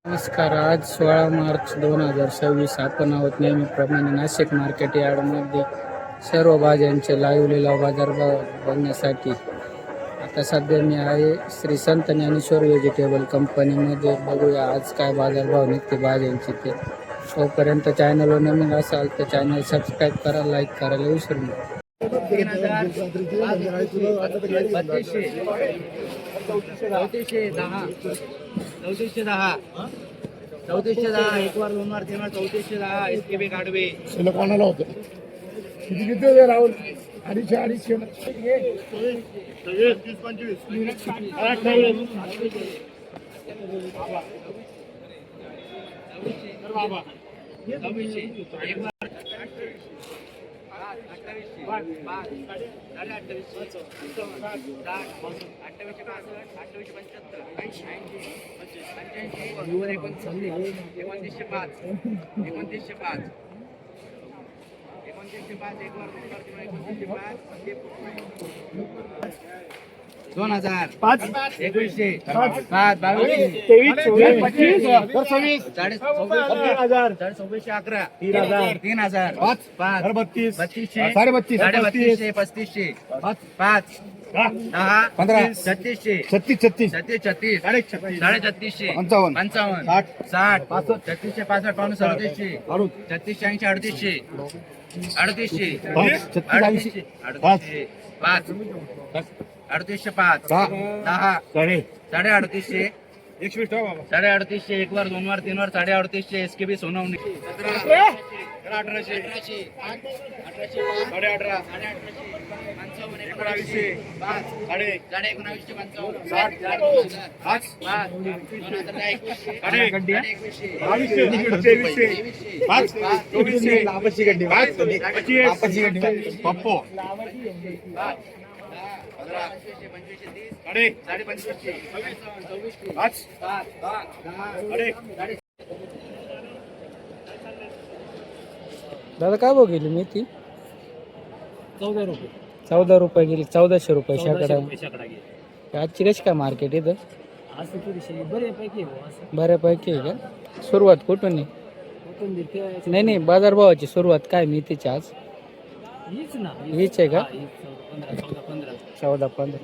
नमस्कार. आज 16 मार्च 2026 आपण आहोत नेहमीप्रमाणे नाशिक मार्केट यार्डमध्ये सर्व भाज्यांचे लाईव्ह लिलाव बाजारभाव बघण्यासाठी. आता सध्या मी आहे श्री संत ज्ञानेश्वर व्हेजिटेबल कंपनीमध्ये. बघूया आज काय बाजारभाव निघते भाज्यांचे ते. तोपर्यंत चॅनलवर नवीन असाल तर चॅनल सबस्क्राईब करा, लाईक करायला विसरू नका. 3410 एक वार दोन वार तीन वार 3410 इसके भी काढवे कोणाला होतं किती किती राहुल अडीचशे अडीचशे दोन हजार पाच 2100 पाच 2200 23 24 25 चाळीस 11 3000 पाच 32 3200 32 3200 3500 पाच 10 15 3600 36 36 36 36 3600 55 55 60 3600 65 पावणे 3700 3680 3800 3800 पाच 3805 10 3800 3800 एक वार दोन वार तीन वार 3800 इसके भी सोनवणी 1800 पप्पो दादा काय भाव गेली मेथी? 14 रुपये गेली. 1400 रुपये शेकडा. आजची कशी काय मार्केट इथं? बऱ्यापैकी आहे का? सुरुवात कुठून आहे? नाही बाजारभावाची सुरुवात काय मेथीची आज? हीच आहे का? 14-15.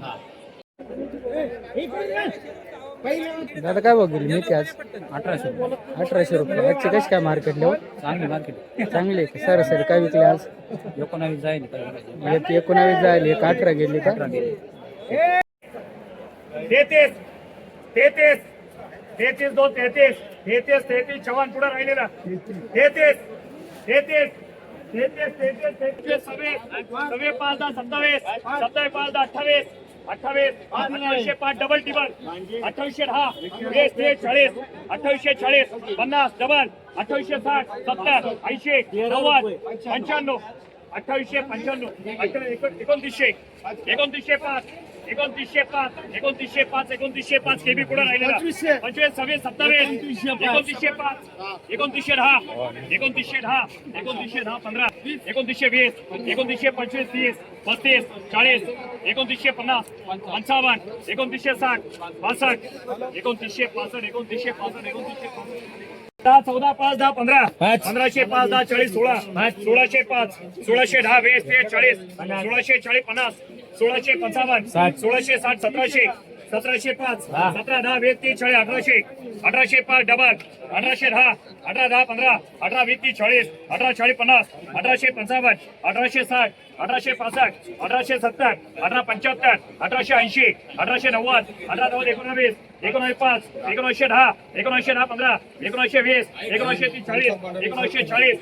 दादा काय भाव गेली मेथी आज? 1800 रुपये. आजची कशी काय मार्केट लेवल? चांगली आहे का? सरासरी काय विकले आज? 19 जाईल 19 जायला, एक 18 गेली का? 33 2 33 चव्हाण पुढे राहिलेला 33 सव्वे 5 10 27 5 28 28 डबल टिबल 2810 40 2840 50 डबल 2860 70 80 90 95 2895 2905 केबी पुढे राहिलेला 25 26 27 2905 2910 15 2920 2925 30 35 40 2950 55 2960 62 2965 14 5 10 15 1505 10 40 16 1605 1610 20 40 1640 50 1655 1660 1700 1705 1710 20 40 1800 डबल 1810 1810 15 18 20 40 18 40 50 1855 1860 1865 1870 1875 1880 1890 1890 19 1910 1910 15 1920 1940 1940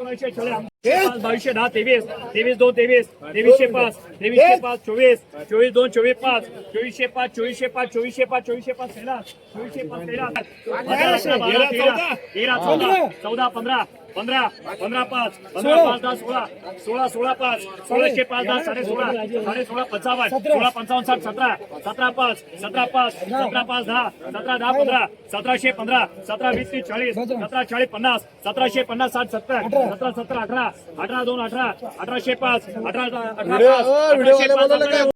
1940 2210 23 23 2 23 2305 2305 24 24 2 24 5 2405 2405 2405 2405 14 15 15 15 5 15 5 10 16 16 16 5 16 5 10 16 55 16 55 60 17 17 5 17 5 17 5 10 17 10 15 17 15 17 20 40 17 40 50 17 50 60 70 17 17 18 18 2 18 18 5 18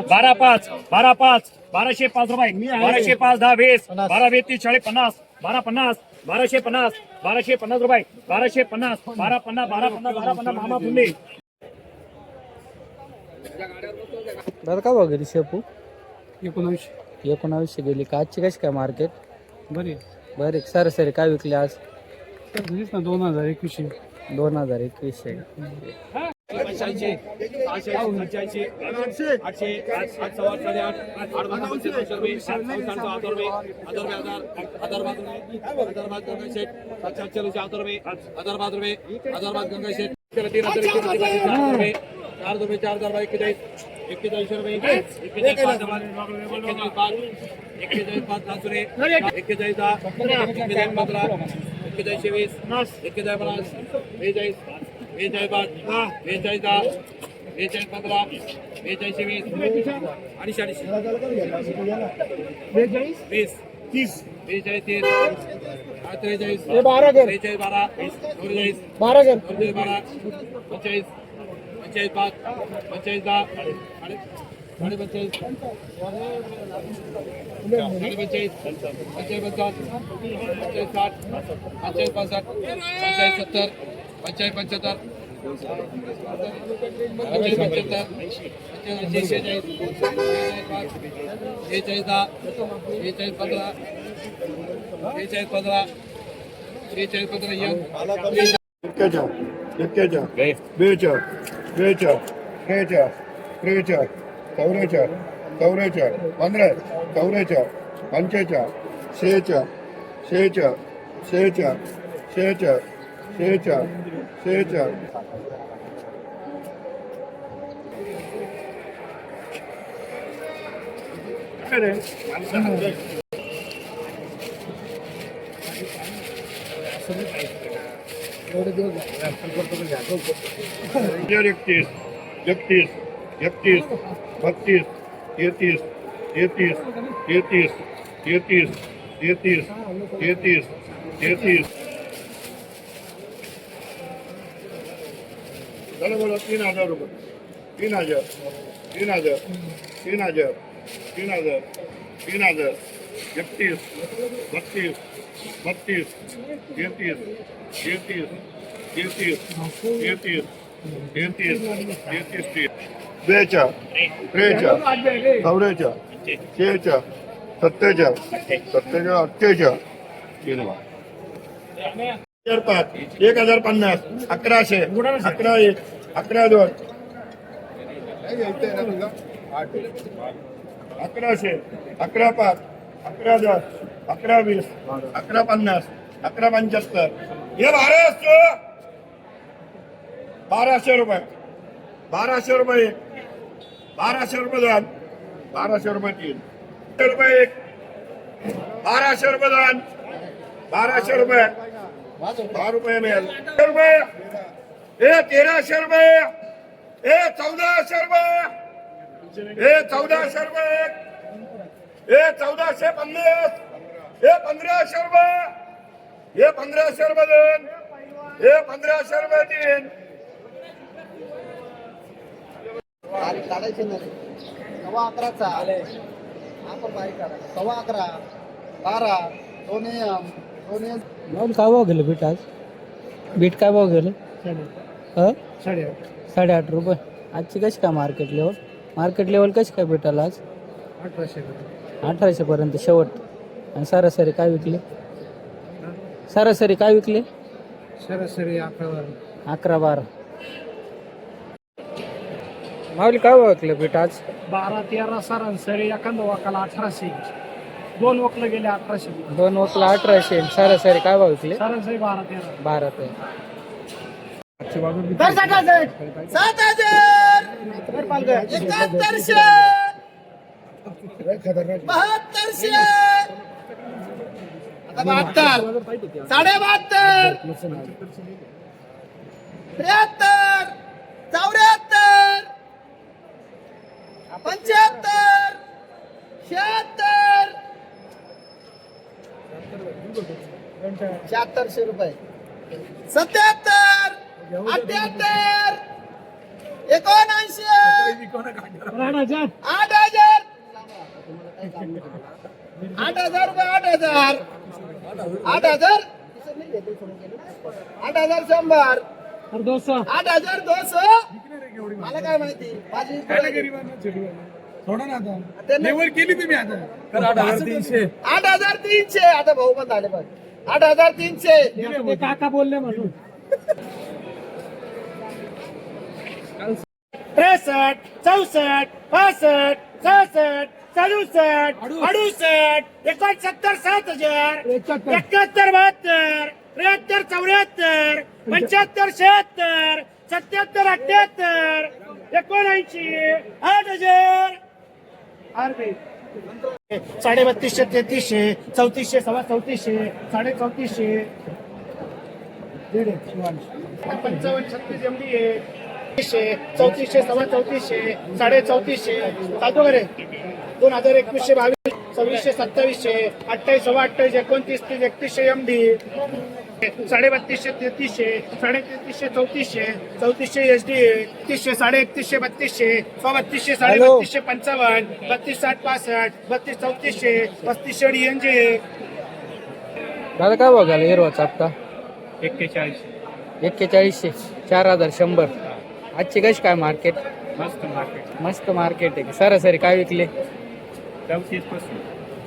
12 5 12 5 1205 रुपये 1205 10 20 12 20 30 40 50 1250 1250 रुपये 1250 1250 मामा फुले दादा काय भाव गेली शेपू 19 गेली का आजची कशी काय मार्केट बरे बरे सरासरी काय विकली आज दिलीच ना 2021 2021 बोलो 3000 रुपये 3000 3000 3000 3000 3000 31 32 32 33 33 33 33 33 बेचा त्रेचा चौरेचा शेचा सत्तेचा 38 1050 1100 11 1 11 2 1100 11 5 11 10 11 20 11 50 11 75 हे बाराशे रुपये 1200 रुपये 1200 रुपये 1200 रुपये 3 रुपये 1200 रुपये 1200 रुपये 10 रुपये मिळेल रुपये 1300 रुपये 1400 रुपये 1400 रुपये 1450 1500 रुपये 1500 रुपये 2 1500 रुपये 3 काढायचे नाही 11:15चा आपण बारीक काढा 11:15 12 दोन्ही माऊली काय भाव गेलं बीट आज बीट काय भाव गेलं 8.5 रुपये आजची कशी काय मार्केट लेवल कशी काय भेटायला आज 1800 पर्यंत शेवट आणि सरासरी काय विकले सरासरी 11-12 माऊली काय भाव विकले बीट आज 12-13 सरासरी एखादा वकाला 1800 2 वकलं गेले 1800 2 वकला 1800 सरासरी काय भाव विकले सरासरी 12-13 12 ₹700 रुपये 77 78 79 8000 8000 रुपये 8000 8,000 8,100 और 200 8,200 मला काय माहिती माझी थोडा ना आता त्यांना- लेवल केली तुम्ही आता 8,300 आता भाऊ पण झाले बघ 8,300 ते काका बोलले म्हणून 63, 64, 65, 66, 67, 68, 69, 7000, 71, 72, 73, 74, 75, 76, 77, 78, 79, 8,000. साडे 3200, 3300, 3400, सव्वा 3400, साडे 3400, 55, 36 MD 3400, सव्वा 3400, साडे 3400, चालतो का रे 2021, 22, 2600, 2700, 28, सव्वा 28, 29, 30, 3100 MD साडे 3200, 3300, साडे 3300, 3400, 3400 SD 3100, साडे 3100, 3200, सव्वा 3200, साडे 3200, 55, 32, 60, 65, 32, 3400, 3500 DNG दादा काय बघायला हिरवाचा हप्ता 41. 4100 4,100. आजची कशी काय मार्केट? मस्त मार्केट मस्त मार्केट आहे. सरासरी काय विकले? 34 पासून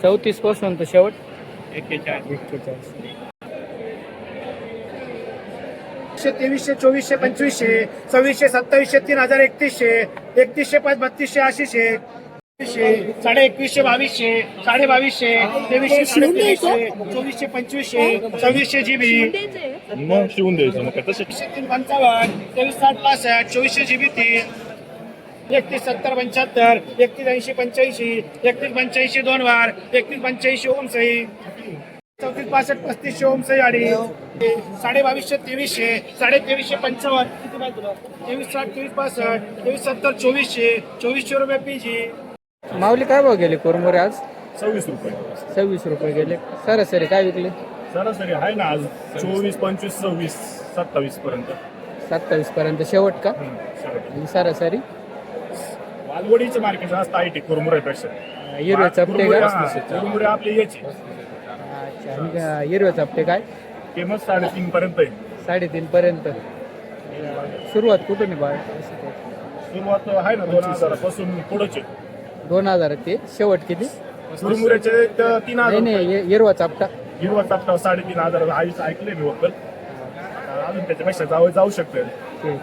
34 पासून तर शेवट 41. 41. 2300, 2400, 2500, 2600, 2700, 3000, 3100, 3100, 3200, 800, साडे 2100, 2200, साडे 2200, 2300, साडे 2300, 2400, 2500, 2600 GB मग शिवून द्यायचं मग तसे 55, 23, 60, 65, 2400 GB 3, 31, 70, 75, 31, 80, 85, 31, 85, 2 वार, 31, 85 ओम सही 34, 65, 3500 ओम सही आडी साडे 2200, 2300, साडे 2300, 55, किती पाहिजे तुला 23, 60, 23, 65, 23, 70, 2400, 2400 रुपये PG माऊली काय भाव गेले कोरमोरे आज? 26 रुपये 26 रुपये गेले. सरासरी काय विकले? सरासरी आहे ना आज 24, 25, 26, 27 पर्यंत 27 पर्यंत शेवट का? आणि सरासरी वालवडीचं मार्केट जास्त आहे ते कुरमुऱ्यापेक्षा हिरवे चपटे काय? कुरमुरे आपले याचे अच्छा. आणि हिरवे चपटे काय? किंमत 3.5 पर्यंत आहे 3.5 पर्यंत. सुरुवात कुठून आहे बाळ? सुरुवात आहे ना 2000 पासून पुढचे 2000 ते शेवट किती? कुरमुऱ्याचे नाही 3000 नाही हिरवा चापटा हिरवा चापटा 3,500 आईच ऐकले मी वक्कल अजून त्याच्यापेक्षा जाऊ शकते ठीक आहे.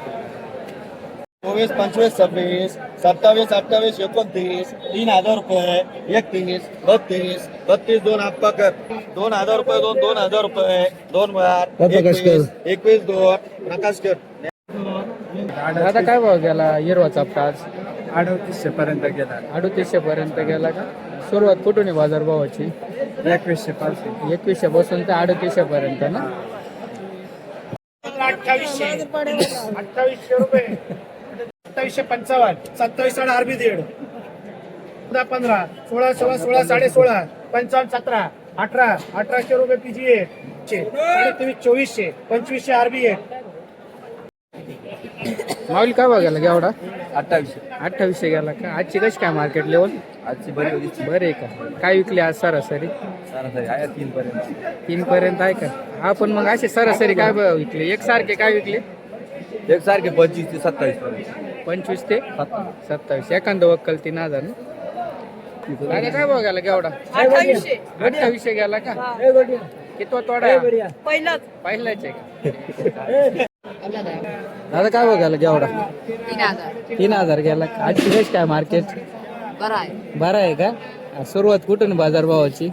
24, 25, 26, 27, 28, 29, 3,000 रुपये 31, 32, 32, 2 हात कर 2,000 रुपये 2,000 रुपये 2 वार 21, 21, 2 प्रकाश कर दादा काय भाव गेला हिरवा चापटा आज? 3800 पर्यंत गेला 3800 पर्यंत गेला का? सुरुवात कुठून आहे बाजारभावाची? 2100 पासून 2100 पासून ते 3800 पर्यंत ना? 2800 रुपये 2755 27 साडे आरबी 1.5 15 16 16 16 16.5 55 17 18 1800 रुपये PG साडे 23 2400 2500 आरबी 1 माऊली काय भाव गेला गेवढा? 2800 गेला का? आजची कशी काय मार्केट लेवल? आजची बरी बरे का? काय विकले आज सरासरी? सरासरी आहे 3 पर्यंत 3 पर्यंत आहे का? आपण मग असे सरासरी काय भाव विकले? एकसारखे काय विकले? एकसारखे 25 ते 27 पर्यंत 25 ते 27. एखादं वक्कल 3000 ना? दादा काय भाव गेला गेवढा? 2800 गेला का? कितवा तोडा आहे? पहिलाच आहे का? दादा काय भाव गेला गेवढा? 3,000 गेला का? आजची कशी काय मार्केट? बरं आहे का? सुरुवात कुठून बाजारभावाची?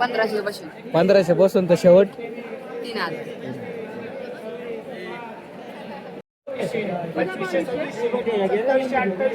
1500 पासून तर शेवट 3,000. 2500 2700 2800